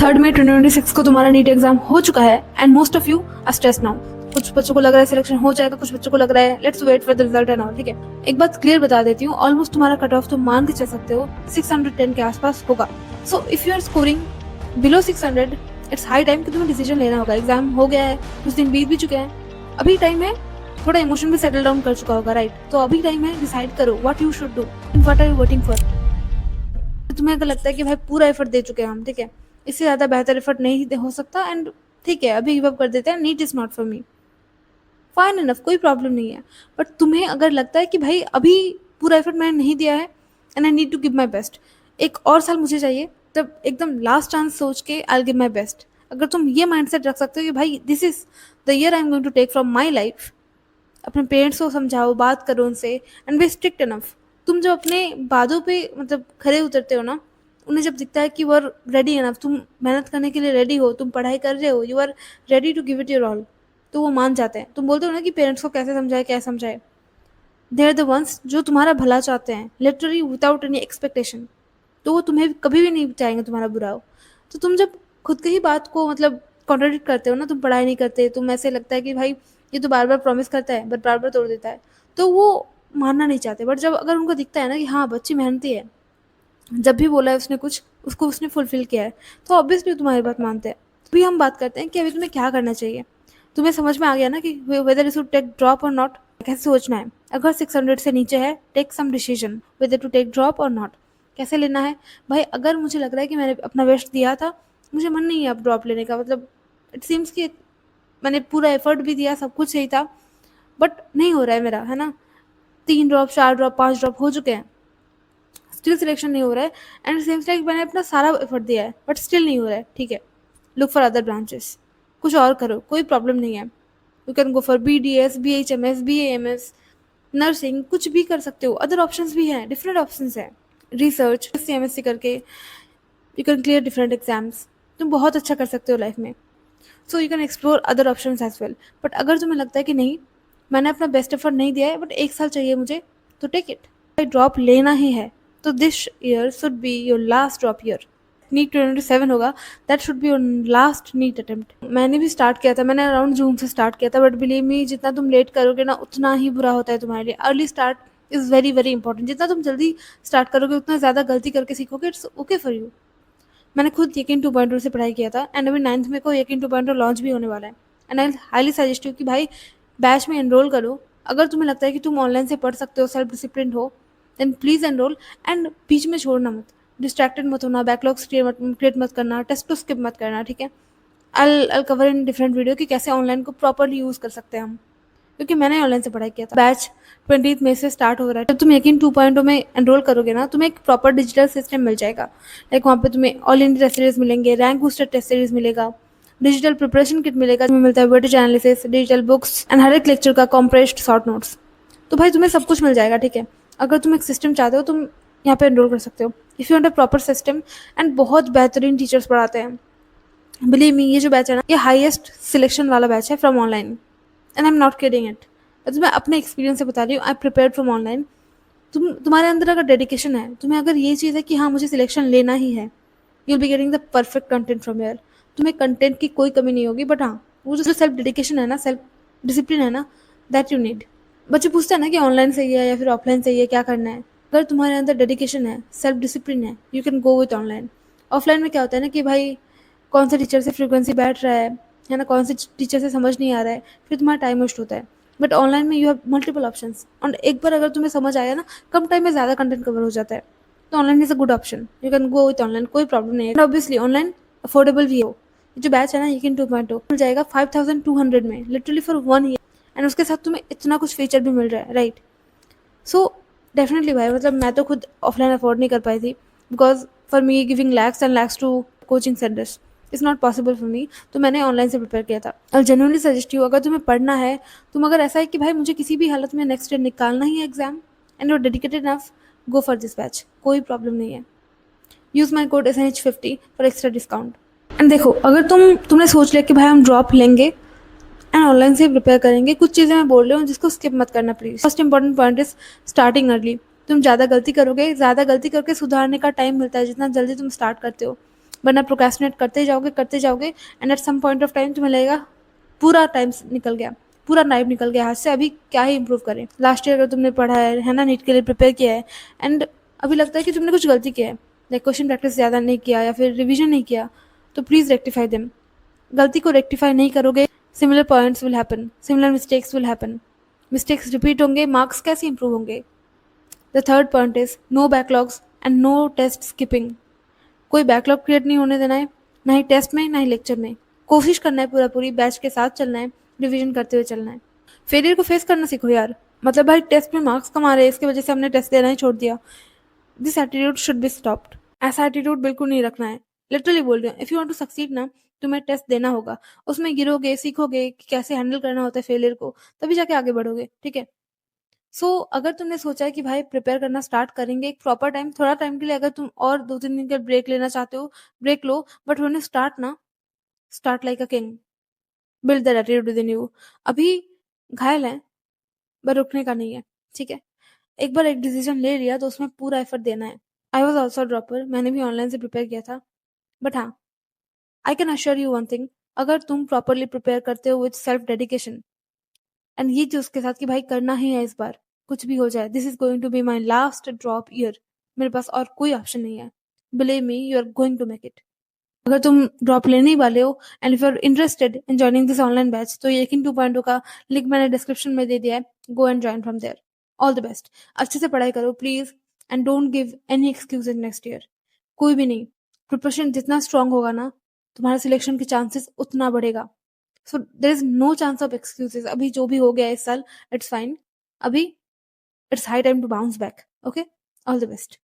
3 मई 2026 को तुम्हारा NEET exam हो चुका है and most of you are stress now. कुछ बच्चों को लग रहा है सिलेक्शन हो जाएगा, कुछ बच्चों को लग रहा है let's wait for the result and all. ठीक है, एक बात क्लियर बता देती हूँ, ऑलमोस्ट तुम्हारा कट ऑफ तो मान के चल सकते हो 610 के आसपास होगा। So if you are scoring below 600 it's high time कि तुम्हें डिसीजन लेना होगा। एग्जाम हो गया है, कुछ दिन बीत भी चुके हैं, अभी टाइम है, थोड़ा इमोशन भी सेटल डाउन कर चुका होगा, राइट? तो अभी टाइम है, डिसाइड करो what you should do and what are you waiting for. तुम्हें अगर लगता है कि भाई पूरा एफर्ट दे चुके हैं हम, ठीक है, इससे ज़्यादा बेहतर एफर्ट नहीं हो सकता एंड ठीक है अभी गिव अप कर देते हैं, NEET is not for me, fine enough, कोई प्रॉब्लम नहीं है। बट तुम्हें अगर लगता है कि भाई अभी पूरा एफर्ट मैंने नहीं दिया है and I need to give my best, एक और साल मुझे चाहिए, तब एकदम लास्ट चांस सोच के आई गिव माई बेस्ट। अगर तुम ये माइंडसेट रख सकते हो कि भाई this is the year I am going to take from my life, अपने पेरेंट्स को समझाओ, बात करो उनसे एंड बी स्ट्रिक्ट इनफ। तुम जब अपने बातों पे मतलब खरे उतरते हो ना, उन्हें जब दिखता है कि वो आर रेडी इनफ, तुम मेहनत करने के लिए रेडी हो, तुम पढ़ाई कर रहे हो, you are ready to give it your all, तो वो मान जाते हैं। तुम बोलते हो ना कि पेरेंट्स को कैसे समझाए, क्या समझाए, दे आर द वंस जो तुम्हारा भला चाहते हैं लिटरली विदाउट एनी एक्सपेक्टेशन, तो वो तुम्हें कभी भी नहीं चाहेंगे तुम्हारा बुरा हो। तो तुम जब खुद की ही बात को मतलब कॉन्ट्राडिक्ट करते हो ना, तुम पढ़ाई नहीं करते, तुम ऐसे लगता है कि भाई ये तो बार बार प्रॉमिस करता है बट बार बार तोड़ देता है, तो वो मानना नहीं चाहते। बट जब अगर उनको दिखता है ना कि हाँ बच्ची मेहनती है, जब भी बोला है उसने कुछ, उसको उसने फुलफिल किया है, तो ऑब्वियसली तुम्हारी बात मानते हैं। अभी हम बात करते हैं कि अभी तुम्हें क्या करना चाहिए। तुम्हें समझ में आ गया ना कि whether you take drop or not, कैसे सोचना है। अगर 600 से नीचे है, take some decision whether to take drop or not. कैसे लेना है भाई, अगर मुझे लग रहा है कि मैंने अपना बेस्ट दिया था, मुझे मन नहीं है अब ड्रॉप लेने का, मतलब इट सीम्स कि मैंने पूरा एफर्ट भी दिया, सब कुछ सही था, बट नहीं हो रहा है मेरा, है ना, 3 ड्रॉप 4 ड्रॉप 5 ड्रॉप हो चुके हैं, स्टिल सिलेक्शन नहीं हो रहा है एंड सेम्स लाइक मैंने अपना सारा एफर्ट दिया है बट स्टिल नहीं हो रहा है। ठीक है, लुक फॉर अदर ब्रांचेस, कुछ और करो, कोई प्रॉब्लम नहीं है। You can go for BDS, BHMS, BAMS, nursing, कुछ भी कर सकते हो, अदर ऑप्शंस भी हैं, डिफरेंट ऑप्शंस हैं। रिसर्च MSc करके you can clear different exams, तुम बहुत अच्छा कर सकते हो लाइफ में। So you can explore other options as well. But अगर तुम्हें लगता है कि नहीं मैंने अपना बेस्ट एफर्ट नहीं दिया है बट एक साल चाहिए मुझे, तो टेक इट, ड्रॉप लेना ही है तो this year should be your last drop year. NEET 2027 होगा, that should be your last NEET attempt. मैंने भी स्टार्ट किया था, मैंने अराउंड जून से स्टार्ट किया था, बट बिलीव मी जितना तुम लेट करोगे ना उतना ही बुरा होता है तुम्हारे लिए। Early start is very very important, जितना तुम जल्दी स्टार्ट करोगे उतना ज़्यादा गलती करके सीखोगे, इट्स ओके फॉर यू। मैंने खुद यकीन 2.0 से पढ़ाई किया था एंड अभी 9th में को यकीन 2.0 लॉन्च भी होने वाला है and I highly suggest you कि भाई बैच में एनरोल करो। अगर तुम्हें लगता है कि तुम ऑनलाइन से पढ़ सकते हो, सेल्फ डिसिप्लिन हो, देन प्लीज़ एनरोल एंड बीच में छोड़ना मत, डिस्ट्रैक्टेड मत होना, बैकलॉग्स क्रिएट मत करना, टेस्ट को स्किप मत करना। ठीक है, I cover in different video कि कैसे ऑनलाइन को प्रॉपरली यूज़ कर सकते हैं हम, क्योंकि मैंने ऑनलाइन से पढ़ाई किया था। बैच 20 मई से स्टार्ट हो रहा है। जब तुम यकीन 2.0 में एनरोल करोगे ना, तुम्हें एक प्रॉपर डिजिटल सिस्टम मिल जाएगा। लाइक वहाँ पे तुम्हें ऑल इंडिया टेस्ट सीरीज मिलेंगे, रैंक बूस्टर टेस्ट सीरीज मिलेगा, डिजिटल प्रिपरेशन किट मिलेगा, जिसमें मिलता है weightage analysis, digital books and हर एक लेक्चर का कॉम्प्रेस्ड शॉर्ट नोट्स। तो भाई तुम्हें सब कुछ मिल जाएगा। ठीक है, अगर तुम एक सिस्टम चाहते हो तुम यहाँ पे एनरोल कर सकते हो if you want a proper system and बहुत बेहतरीन टीचर्स पढ़ाते हैं। बिलीव मी, ये जो बैच है ना, ये हाईएस्ट सिलेक्शन वाला बैच है from online and I am not kidding it. तो मैं अपने एक्सपीरियंस से बता रही हूँ, आई प्रिपेयर्ड फ्रॉम ऑनलाइन। तुम्हारे अंदर अगर डेडिकेशन है, तुम्हें अगर ये चीज़ है कि हाँ मुझे सिलेक्शन लेना ही है, you will be getting the perfect content from here. तुम्हें कंटेंट की कोई कमी नहीं होगी, बट हाँ वो जो सेल्फ डेडिकेशन है ना, सेल्फ डिसिप्लिन है ना, दैट यू नीड। बच्चे पूछते हैं ना कि ऑनलाइन सही है या फिर ऑफलाइन सही है, क्या करना है। अगर तुम्हारे अंदर डेडिकेशन है, सेल्फ डिसिप्लिन है, you can go with online. Offline में क्या होता है ना कि भाई कौन से टीचर से फ्रीक्वेंसी बैठ रहा है ना, कौन से टीचर से समझ नहीं आ रहा है, फिर तुम्हारा टाइम वेस्ट होता है। बट ऑनलाइन में यू हैव मल्टीपल ऑप्शंस और एक बार अगर तुम्हें समझ आया ना, कम टाइम में ज़्यादा कंटेंट कवर हो जाता है, तो online is a good option, you can go with online, कोई प्रॉब्लम नहीं है। ऑब्वियसली ऑनलाइन अफोर्डेबल भी हो। जो बैच है ना यकीन 2.0 मिल जाएगा 5200 में लिटरली फॉर 1 ईयर एंड उसके साथ तुम्हें इतना कुछ फीचर भी मिल रहा है, राइट? सो डेफिनेटली भाई, मतलब मैं तो खुद ऑफलाइन अफोर्ड नहीं कर पाई थी because for me giving lakhs and lakhs to coaching centres is not possible for me, तो मैंने ऑनलाइन से प्रिपेयर किया था। और जेन्युइनली सजेस्ट यू, अगर तुम्हें पढ़ना है, तुम अगर ऐसा है कि भाई मुझे किसी भी हालत में नेक्स्ट ईयर निकालना ही है exam and you dedicated enough, go for this batch, कोई प्रॉब्लम नहीं है। Use my code SNH50 for extra discount. And देखो, अगर तुमने सोच लिया कि भाई हम ड्रॉप लेंगे एंड ऑनलाइन से प्रिपेयर करेंगे, कुछ चीज़ें मैं बोल रही हूँ जिसको स्किप मत करना please. First important point is starting early. तुम ज़्यादा गलती करोगे, ज़्यादा गलती करके सुधारने का टाइम मिलता है जितना जल्दी तुम स्टार्ट करते हो। वरना प्रोक्रेस्टिनेट करते जाओगे and at some point of time तुम्हें लगेगा पूरा टाइम निकल गया, पूरा टाइम निकल गया हाथ से, अभी क्या ही इंप्रूव करें। लास्ट ईयर अगर तुमने पढ़ा है ना, नीट के लिए प्रिपेयर किया है एंड अभी लगता है कि तुमने कुछ गलती किया है, लाइक क्वेश्चन प्रैक्टिस ज़्यादा नहीं किया या फिर रिविजन नहीं किया, तो प्लीज़ रेक्टिफाई देम। गलती को रेक्टिफाई नहीं करोगे, similar points will happen, similar mistakes will happen, mistakes repeat होंगे, मार्क्स कैसे इंप्रूव होंगे। The third point is no backlogs and no test skipping. कोई बैकलॉग क्रिएट नहीं होने देना है, ना ही टेस्ट में ना ही लेक्चर में। कोशिश करना है पूरा पूरी बैच के साथ चलना है, रिविजन करते हुए चलना है। फेलियर को फेस करना सीखो यार, मतलब भाई टेस्ट में मार्क्स कम आ रहे हैं इसकी वजह से हमने टेस्ट देना ही छोड़ दिया, this attitude should be stopped. ऐसा एटीट्यूड बिल्कुल नहीं रखना है, लिटरली बोल रही हूँ। If you want to succeed ना, तुम्हें टेस्ट देना होगा, उसमें गिरोगे, सीखोगे कि कैसे हैंडल करना होता है फेलियर को, तभी जाके आगे बढ़ोगे, ठीक है। अगर तुमने सोचा है कि भाई प्रिपेयर करना स्टार्ट करेंगे, एक प्रॉपर टाइम, थोड़ा टाइम के लिए अगर तुम और 2-3 दिन का ब्रेक लेना चाहते हो, ब्रेक लो, बट व्हेन यू स्टार्ट ना, start like a king, build that attitude within you. अभी घायल है, पर रुकने का नहीं है, ठीक है। एक बार एक डिसीजन ले लिया तो उसमें पूरा एफर्ट देना है। आई वॉज ऑल्सो ड्रॉपर, मैंने भी ऑनलाइन से प्रिपेयर किया था, बट हाँ, I can assure you one thing, अगर तुम प्रॉपरली प्रिपेयर करते हो विद सेल्फ डेडिकेशन एंड ये चीज के साथ कि भाई करना ही है इस बार, कुछ भी हो जाए, this is going to be my last drop year, मेरे पास और कोई ऑप्शन नहीं है, believe me you are going to make it. अगर तुम ड्रॉप लेने ही वाले हो and if you are interested in joining this online batch, तो ये किन 2.0 का लिंक मैंने डिस्क्रिप्शन में दे दिया है, go and join from there. All the best, अच्छे से पढ़ाई करो please, and don't give any excuse in next year, कोई भी नहीं। प्रिपरेशन जितना स्ट्रांग होगा ना, तुम्हारे सिलेक्शन के चांसेस उतना बढ़ेगा। So there is no chance of excuses, अभी जो भी हो गया इस साल, इट्स फाइन, अभी it's high time to bounce back, okay. All the best.